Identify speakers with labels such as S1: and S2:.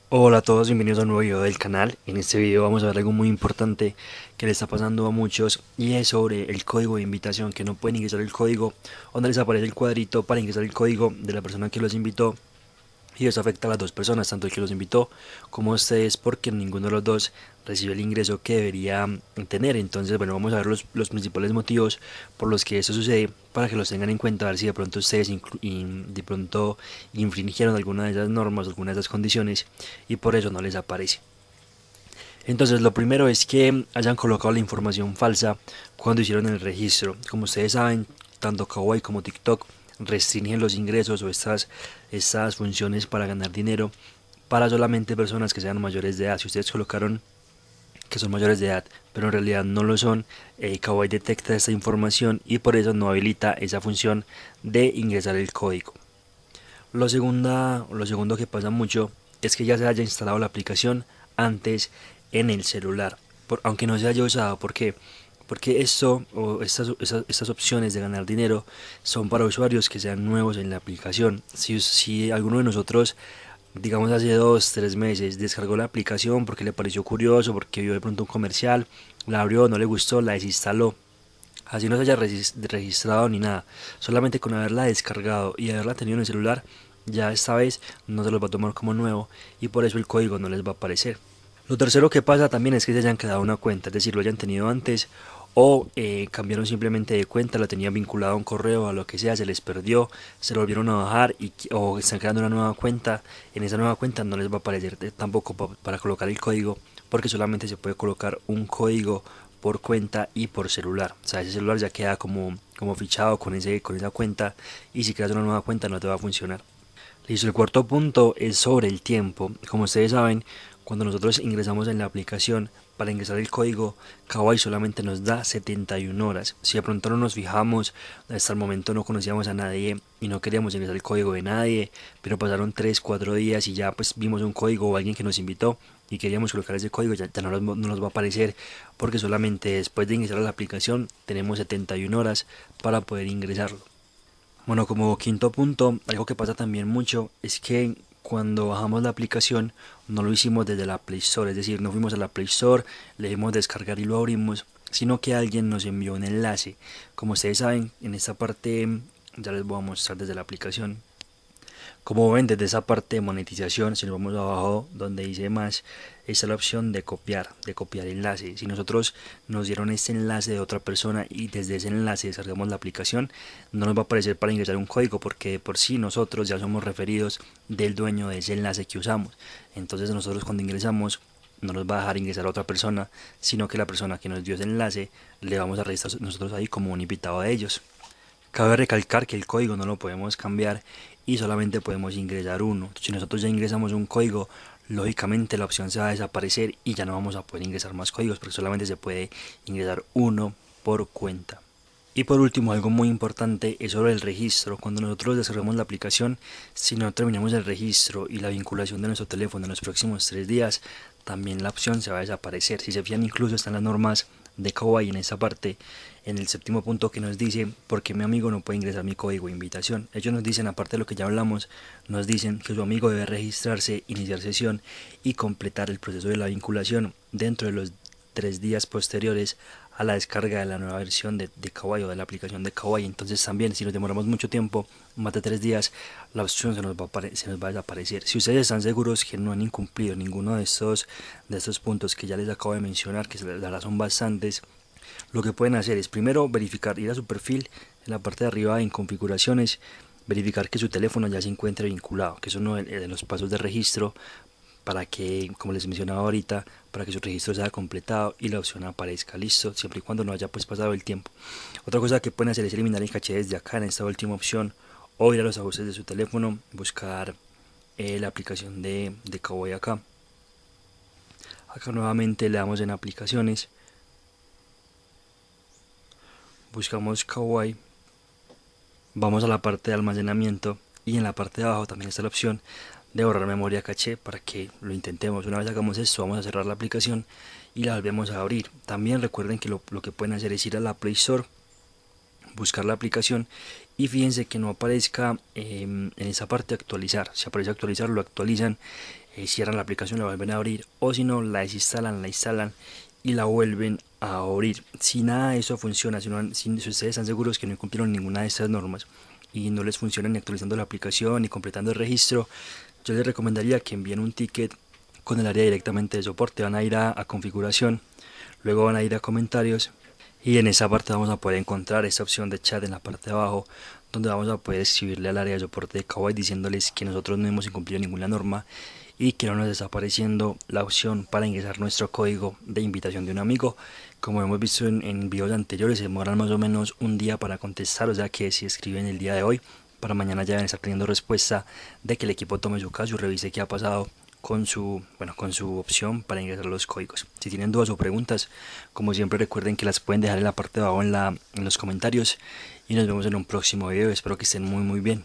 S1: Hola a todos, bienvenidos a un nuevo video del canal. En este video vamos a ver algo muy importante que le está pasando a muchos y es sobre el código de invitación, que no pueden ingresar el código donde les aparece el cuadrito para ingresar el código de la persona que los invitó, y eso afecta a las dos personas, tanto el que los invitó como a ustedes, porque ninguno de los dos recibe el ingreso que debería tener. Entonces, bueno, vamos a ver los principales motivos por los que eso sucede, para que los tengan en cuenta, a ver si de pronto ustedes de pronto infringieron alguna de esas normas, alguna de esas condiciones, y por eso no les aparece. Entonces, lo primero es que hayan colocado la información falsa cuando hicieron el registro. Como ustedes saben, tanto Kawaii como TikTok restringen los ingresos o estas funciones para ganar dinero para solamente personas que sean mayores de edad. Si ustedes colocaron que son mayores de edad, pero en realidad no lo son, Kawaii detecta esta información y por eso no habilita esa función de ingresar el código. Lo segundo que pasa mucho es que ya se haya instalado la aplicación antes en el celular, aunque no se haya usado. ¿Por qué? Porque esto o estas opciones de ganar dinero son para usuarios que sean nuevos en la aplicación. Si alguno de nosotros, digamos hace 2 3 meses, descargó la aplicación porque le pareció curioso, porque vio de pronto un comercial, la abrió, no le gustó, la desinstaló, así no se haya registrado ni nada, solamente con haberla descargado y haberla tenido en el celular, ya esta vez no se los va a tomar como nuevo y por eso el código no les va a aparecer. Lo tercero que pasa también es que se hayan quedado una cuenta, es decir, lo hayan tenido antes o cambiaron simplemente de cuenta, la tenían vinculada a un correo, a lo que sea, se les perdió, se lo volvieron a bajar o están creando una nueva cuenta. En esa nueva cuenta no les va a aparecer tampoco para colocar el código, porque solamente se puede colocar un código por cuenta y por celular. O sea, ese celular ya queda como fichado con esa cuenta, y si creas una nueva cuenta no te va a funcionar. Listo, el cuarto punto es sobre el tiempo. Como ustedes saben, cuando nosotros ingresamos en la aplicación, para ingresar el código, Kawaii solamente nos da 71 horas. Si de pronto no nos fijamos, hasta el momento no conocíamos a nadie y no queríamos ingresar el código de nadie, pero pasaron 3 4 días y ya pues vimos un código o alguien que nos invitó y queríamos colocar ese código, ya no nos va a aparecer, porque solamente después de ingresar a la aplicación tenemos 71 horas para poder ingresarlo. Bueno, como quinto punto, algo que pasa también mucho es que cuando bajamos la aplicación no lo hicimos desde la Play Store, es decir, no fuimos a la Play Store, le dimos descargar y lo abrimos, sino que alguien nos envió un enlace. Como ustedes saben, en esta parte ya les voy a mostrar desde la aplicación. Como ven, desde esa parte de monetización, si nos vamos abajo donde dice más, está la opción de copiar enlace. Si nosotros nos dieron este enlace de otra persona y desde ese enlace descargamos la aplicación, no nos va a aparecer para ingresar un código, porque de por sí nosotros ya somos referidos del dueño de ese enlace que usamos. Entonces nosotros cuando ingresamos no nos va a dejar ingresar a otra persona, sino que la persona que nos dio ese enlace le vamos a registrar nosotros ahí como un invitado de ellos. Cabe recalcar que el código no lo podemos cambiar y solamente podemos ingresar uno. Si nosotros ya ingresamos un código, lógicamente la opción se va a desaparecer y ya no vamos a poder ingresar más códigos, porque solamente se puede ingresar uno por cuenta. Y por último, algo muy importante es sobre el registro. Cuando nosotros descargamos la aplicación, si no terminamos el registro y la vinculación de nuestro teléfono en los próximos 3 días, también la opción se va a desaparecer. Si se fijan, incluso están las normas de Kawaii en esa parte, en el séptimo punto, que nos dice por qué mi amigo no puede ingresar mi código de invitación. Ellos nos dicen, aparte de lo que ya hablamos, nos dicen que su amigo debe registrarse, iniciar sesión y completar el proceso de la vinculación dentro de los 3 días posteriores a la descarga de la nueva versión de Kawaii o de la aplicación de Kawaii. Entonces también, si nos demoramos mucho tiempo, más de 3 días, la opción se nos va a desaparecer. Si ustedes están seguros que no han incumplido ninguno de estos puntos que ya les acabo de mencionar, que la verdad son bastantes, lo que pueden hacer es primero verificar, ir a su perfil en la parte de arriba en configuraciones, verificar que su teléfono ya se encuentre vinculado, que es uno de los pasos de registro, para que, como les mencionaba ahorita, para que su registro sea completado y la opción aparezca. Listo, siempre y cuando no haya pues pasado el tiempo. Otra cosa que pueden hacer es eliminar el caché desde acá en esta última opción, o ir a los ajustes de su teléfono, buscar la aplicación de Kawaii acá. Acá nuevamente le damos en aplicaciones, buscamos Kawaii, vamos a la parte de almacenamiento y en la parte de abajo también está la opción de borrar memoria caché, para que lo intentemos. Una vez hagamos esto, vamos a cerrar la aplicación y la volvemos a abrir. También recuerden que lo que pueden hacer es ir a la Play Store, buscar la aplicación y fíjense que no aparezca en esa parte actualizar. Si aparece actualizar, lo actualizan cierran la aplicación, la vuelven a abrir, o si no, la desinstalan, la instalan y la vuelven a abrir. Si nada de eso funciona, si ustedes están seguros que no cumplieron ninguna de estas normas y no les funciona ni actualizando la aplicación ni completando el registro, yo les recomendaría que envíen un ticket con el área directamente de soporte. Van a ir a configuración, luego van a ir a comentarios y en esa parte vamos a poder encontrar esta opción de chat en la parte de abajo, donde vamos a poder escribirle al área de soporte de Kawai diciéndoles que nosotros no hemos incumplido ninguna norma y que no nos está apareciendo la opción para ingresar nuestro código de invitación de un amigo. Como hemos visto en videos anteriores, se demoran más o menos un día para contestar, o sea que si escriben el día de hoy, para mañana ya deben estar teniendo respuesta de que el equipo tome su caso y revise qué ha pasado con su opción para ingresar los códigos. Si tienen dudas o preguntas, como siempre recuerden que las pueden dejar en la parte de abajo en los comentarios y nos vemos en un próximo video. Espero que estén muy bien.